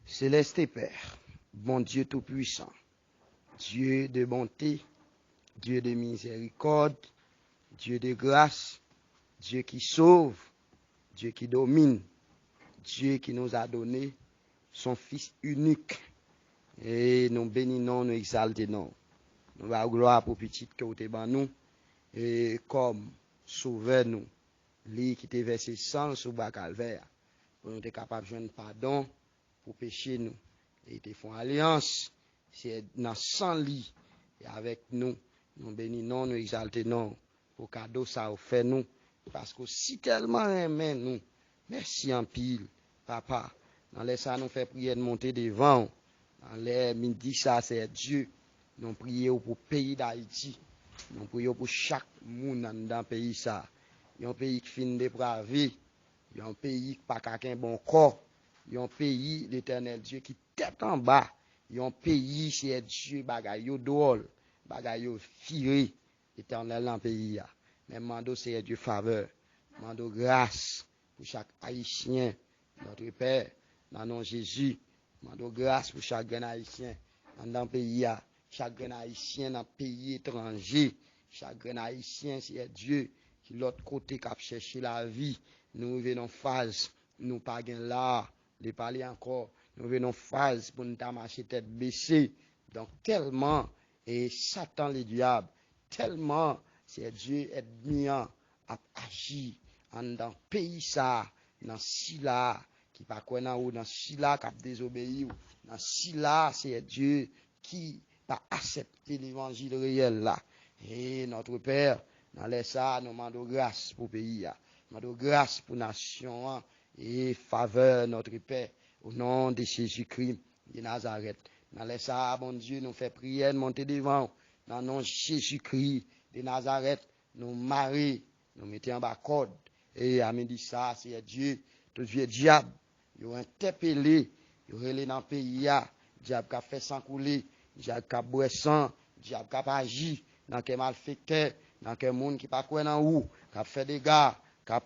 Céleste et Père, bon Dieu tout-puissant, Dieu de bonté, Dieu de miséricorde, Dieu de grâce, Dieu qui sauve, Dieu qui domine, Dieu qui nous a donné son Fils unique. Et nous bénissons, nous exaltons. Nous avons gloire pour petit que vous avez nous. Et comme sauveur nous, lui qui t'a versé sang sur le calvaire, pour nous être capables de joindre pardon pour pécher nous. Et ils font alliance, c'est dans sang lit et avec nous. Nous bénissons, nous exaltons pour cadeau ça offert nous. Parce que si tellement aimé nous, merci en pile, papa. Dans les ça nous fait prier de monter devant. Dans les midi ça c'est Dieu. Nous prions pour le pays d'Haïti. Nous prions pour chaque monde dans le pays ça. Il y a un pays qui finit dépravé. Il y a un pays qui n'a pas un bon corps. Il y a un pays, l'éternel Dieu, qui tête en bas. Il y a un pays, c'est Dieu, bagaille drôle, bagaille firé, l'éternel dans le pays. Mais mando, c'est Dieu faveur. Mando grâce pour chaque Haïtien, notre Père, dans le nom de Jésus. Mando grâce pour chaque Haïtien dans le pays. Chaque Haïtien dans le pays étranger. Chaque Haïtien, c'est Dieu qui l'autre côté qui a cherché la vie. Nous venons en phase, nous pas là. De parler encore, nous venons en phase pour nous marcher tête baissée. Donc, tellement, et Satan, le diable, tellement, c'est Dieu admirant à agir dans le pays, ça, dans si là, qui pas quoi dans si là, qui a désobéi, dans si là, c'est Dieu qui va accepter l'évangile réel là. Et notre Père, dans les ça, nous demandons grâce pour le pays, nous demandons grâce pour la nation, et faveur notre Père, au nom de Jésus-Christ de Nazareth. Dans les ça, bon Dieu, nous fait prière, monter devant, dans le nom de Jésus-Christ de Nazareth, nous marier, nous mettons en bas code, et à midi ça, c'est Dieu, tout vieux diable, il a interpellé, il a relé dans le pays, diable qui a fait sang couler, diable qui a boire sang, diable qui a agi, dans quel malfaiteur, dans quel monde qui pas quoi dans où, qui a fait des gars, qui a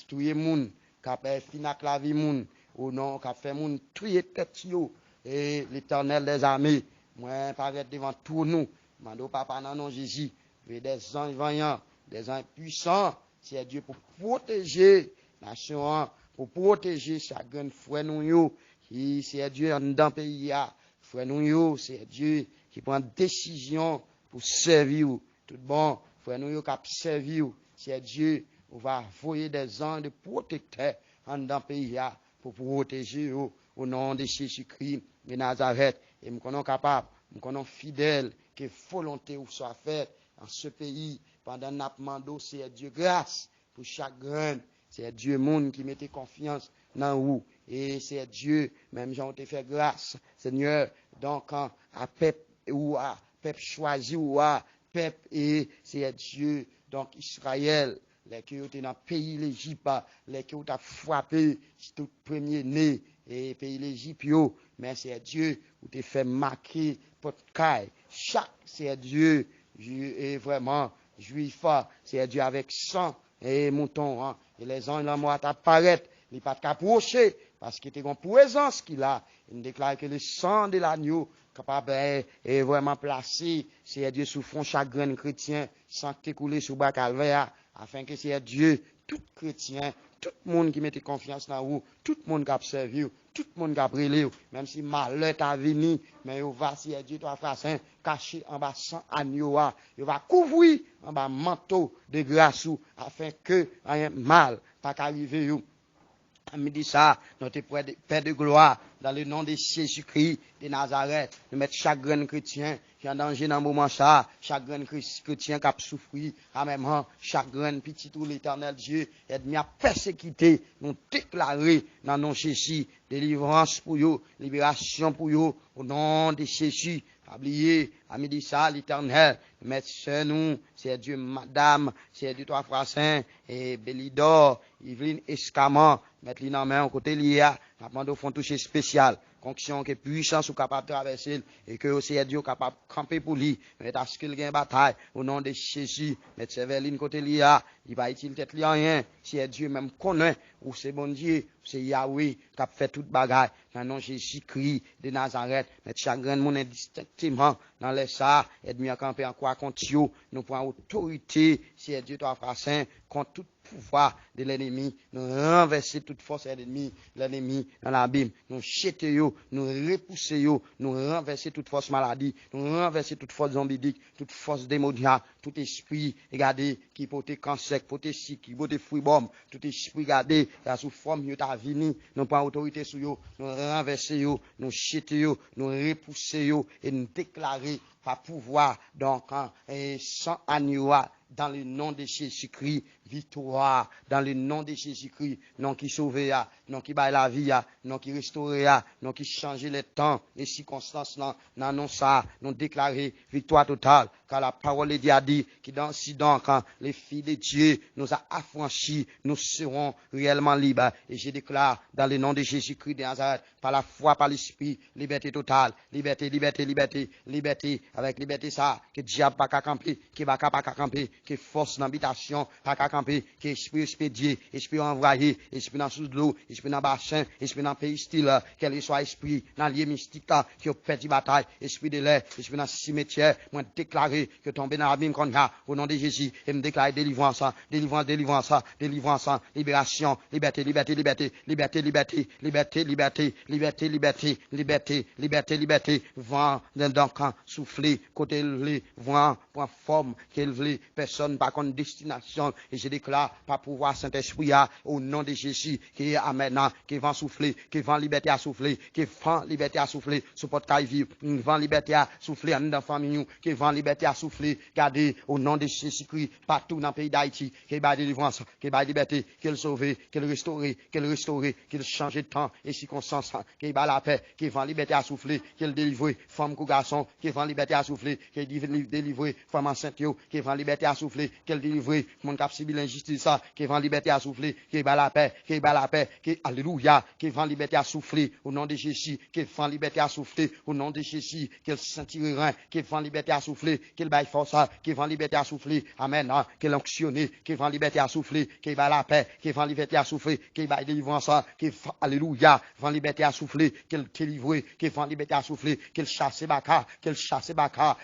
tué monde, qui a fait finac la vie moun, ou non, qui a fait moun tuer tête yo, et l'éternel des armées, moi, paraît devant tout nous, mando papa dans nom Jésus, des anges vaillants, des anges puissants, c'est Dieu pour protéger la nation, pour protéger chaque frère nous yo, qui c'est Dieu dans le pays, frère nous yo, c'est Dieu qui prend décision pour servir, tout bon, frère nous yo qui servir, c'est Dieu. On va envoyer des anges de protecteurs dans le pays pour protéger au nom de Jésus-Christ de Nazareth. Et nous sommes capables, nous sommes fidèles, que volonté soit faite dans ce pays pendant notre mandat. C'est Dieu grâce pour chaque grain. C'est Dieu monde qui mettait confiance dans vous. Et c'est Dieu, même j'en ai fait grâce, Seigneur. Donc, à peuple ou à peuple choisi ou à peuple, et c'est Dieu, donc Israël. Les qui ont été dans le pays l'Égypte, les qui ont frappé tout premier né et pays l'Égypte, mais c'est Dieu qui t'a fait marquer votre caille. Chaque c'est Dieu est vraiment juif, c'est Dieu avec sang et mouton, hein. Et les anges là moi apparaître, il pas qu'approcher parce qu'il était en présence qu'il a. Il déclare que le sang de l'agneau capable est vraiment placé, c'est Dieu sous fond chaque grain chrétien sans t'écouler sous bas calvaire. Afin que c'est Dieu, tout chrétien, tout le monde qui mette confiance dans vous, tout le monde qui a observé, tout le monde qui a brûlé, même si malheur t'a venu, mais il va, si Dieu, toi, frère saint, caché en bas sans agneau, il va couvrir en bas manteau de grâce, afin que rien mal pas qu'arriver. À midi ça, notre Père de gloire, dans le nom de Jésus-Christ de Nazareth, nous mettons chaque grand chrétien qui est en danger dans le moment ça, chaque grand chrétien qui a souffert, en même temps, chaque grand petit tout l'éternel Dieu, est mis à persécuter, nous déclarer dans le nom de Jésus, délivrance pour eux, libération pour eux, au nom de Jésus. Oubliez, à midi ça, l'éternel, mettre sur nous, c'est Dieu, madame, c'est Dieu, toi, frère saint, et Bélidor, Yveline Escamant, mettre les mains au côté lié, Nous demandons font toucher spécial. Conction que puissance ou capable de traverser et que aussi Dieu capable de camper pour lui. Mais à ce qu'il gagne bataille au nom de Jésus. Mettre ses verlines côté l'IA. Il va utiliser tête li rien. Si Dieu même connaît ou c'est bon Dieu, c'est Yahweh qui a fait toute bagaille. Dans le nom de Jésus-Christ de Nazareth. Mettre chaque grand monde indistinctement dans les ça. Aide-moi à camper en quoi contre eux. Nous prenons autorité. Si Dieu t'a fait saint contre tout pouvoir de l'ennemi, nous renverser toute force de l'ennemi dans la Bible, nous jeter yo, nous repousser yo, nous renverser toute force maladie, nous renverser toute force zombidique, toute force démoniaque, tout esprit, regardez, qui porte cancer, porte si, qui porte fruit bombe, tout esprit, regardez, la sous forme yo ta vini, nous prenons autorité sur yo, nous renverser yo, nous jeter yo, nous repousser yo, et nous déclarer par pouvoir, donc, sans annual, dans le nom de Jésus-Christ, victoire, dans le nom de Jésus-Christ, non qui sauve, non qui baille la vie, non qui restaure, non qui change les temps, les circonstances, non, non, ça, non déclarer victoire totale, car la parole de Dieu a dit, qui dans si donc, les filles de Dieu nous a affranchis, nous serons réellement libres, et je déclare, dans le nom de Jésus-Christ de Nazareth, par la foi, par l'esprit, liberté totale, liberté, liberté, liberté, liberté, avec liberté ça, que diable pas qu'à camper, qui va pas qu'à camper, que force d'habitation, pas qu'à camper, que esprit expédié, esprit envoyé, esprit dans sous l'eau, esprit dans bassin, esprit dans pays style, quel soit esprit, dans lieu mystique, qui a perdu bataille, esprit de l'air, esprit dans cimetière, moi déclarer que tomber dans l'abîme qu'on a, au nom de Jésus, et me déclarer délivrance, délivrance, délivrance, délivrance, libération, liberté, liberté, liberté, liberté, liberté, liberté, liberté, liberté, liberté, liberté, liberté, liberté, vent dans camp, souffler, côté le vent, point forme, qu'elle voulait, personne par contre destination, et je déclare, par pouvoir Saint-Esprit, au nom de Jésus, qui est amen, qui vent souffler, qui vent liberté à souffler, qui vent liberté à souffler, sous portail vivre, vent liberté à souffler, en dans famille, qui vent liberté à souffler, gardez, au nom de Jésus-Christ, partout dans le pays d'Haïti, qui va délivrance, qui va liberté, qu'il sauve, qu'il restaure, qu'il change de temps et circonstances, qui va la paix, qui vent liberté à souffler, qu'il délivre, femme ou garçon, qui vent liberté à souffler, qui délivre, femme enceinte, qui vent liberté à souffler, qu'il délivre, mon cap civil injustice, qui vent liberté à souffler, qui va la paix, qui alléluia, qui vent liberté à souffler, au nom de Jésus, qui vent liberté à souffler, au nom de Jésus, qu'il sentira, qui vent liberté à souffler, qu'il baille force, qui vent liberté à souffler, amen, qu'il onctionné, qui vent liberté à souffler, qui va la paix, qui vent liberté à souffler, qui va délivrance, qui alléluia, vent liberté à souffler, qu'il délivre, qui vent liberté à souffler, qu'il chasse baka,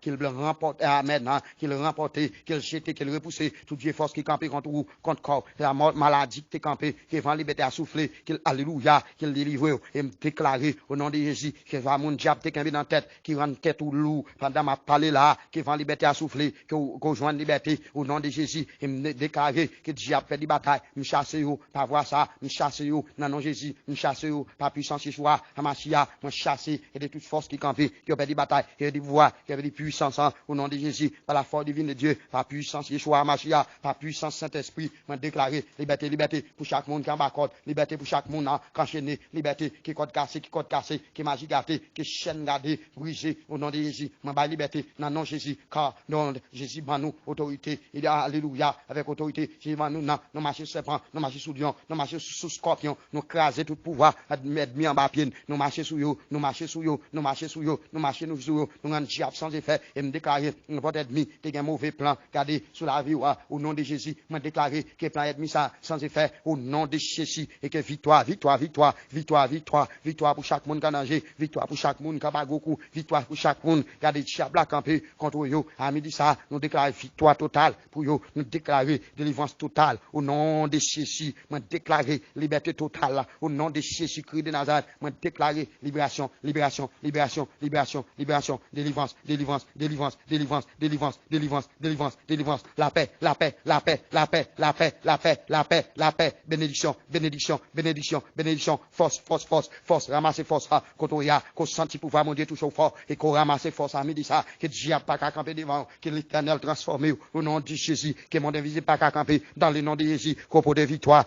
qu'il remporte, amen, qu'il remporte, qu'il jette, qu'il repousse, toute vieille force qui campe contre vous, contre corps, la mort, maladie qui campé, qui vent liberté à souffler, qu'il alléluia, qu'il délivre, et me déclarer au nom de Jésus, que va mon diable te camper dans la tête, qui rend tête ou loup, pendant ma parler là, qui vent liberté à souffler, qu'on joigne liberté au nom de Jésus, et me déclarer que diable fait des batailles, me chasser ou, pas voir ça, me chasser ou, non non Jésus, me chasser ou, par puissance Yeshua, Amashia, me chasser, et de toute force qui campé, qui a fait des batailles, qui a des pouvoirs, qui a des puissances, au nom de Jésus, par la force divine de Dieu, par puissance Yeshua, Amashia, par puissance Saint-Esprit, me déclarer liberté, liberté pour chaque monde qui en bas code, liberté pour chaque monde qui enchaîné, liberté qui code cassé, qui magie gâté, qui chaîne gardée, brisée, au nom de Jésus, me bat liberté, non non Jésus, car non Jésus m'a nous autorité, il y a alléluia, avec autorité, Jésus m'a nous, nous marcher serpent, nous marcher sous lion, nous marcher sous scorpion, nous craser tout pouvoir, admis en bas pied, nous marcher sous yo, nous marcher sous yo, nous marcher sous yo, nous marcher nous sous yo, nous rendre diable sans effet, et me déclarer, votre ennemi, t'es un mauvais plan, gardez sous la vie, au nom de Jésus, me déclarer que plan ennemi ça, sans effet, au nom de Jésus, et que victoire, victoire, victoire, victoire, victoire, victoire pour chaque monde qui a danger, victoire pour chaque monde qui a beaucoup, victoire pour chaque monde, gardez diable à camper contre yo, à midi ça, nous déclarer victoire totale pour yo, nous déclarer délivrance totale, au nom de Jésus, me déclarer liberté totale, au nom de Jésus-Christ de Nazareth, me déclarer libération, libération, libération, libération, libération, délivrance, délivrance, délivrance, délivrance, délivrance, délivrance, délivrance, délivrance, la paix, la paix, la paix, la paix, la paix, la paix, la paix, la paix, bénédiction, bénédiction, bénédiction, bénédiction, force, force, force, force, ramasser force, quand on y a, qu'on senti pouvoir mon Dieu touche au fort, et qu'on ramasse force à midi ça, que Dieu n'a pas qu'à camper devant, que l'Éternel transformé au nom de Jésus, que mon invisible pas qu'à camper dans le nom de Jésus, qu'on peut de victoire,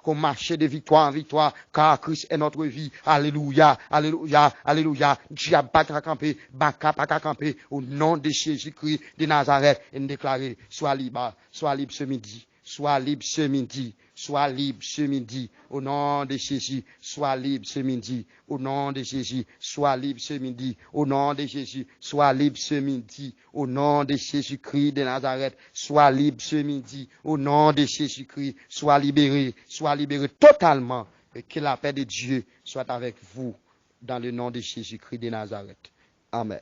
qu'on marche de victoire en victoire, car Christ est notre vie. Alléluia, alléluia, alléluia. Dieu n'a pas qu'à camper, pas qu'à camper au nom de Jésus-Christ de Nazareth, et nous déclarer, sois libre ce midi. Sois libre ce midi. Sois libre ce midi. Au nom de Jésus. Sois libre ce midi. Au nom de Jésus. Sois libre ce midi. Au nom de Jésus. Sois libre ce midi. Au nom de Jésus-Christ de Nazareth. Sois libre ce midi. Au nom de Jésus-Christ. Sois libéré. Sois libéré totalement. Et que la paix de Dieu soit avec vous. Dans le nom de Jésus-Christ de Nazareth. Amen.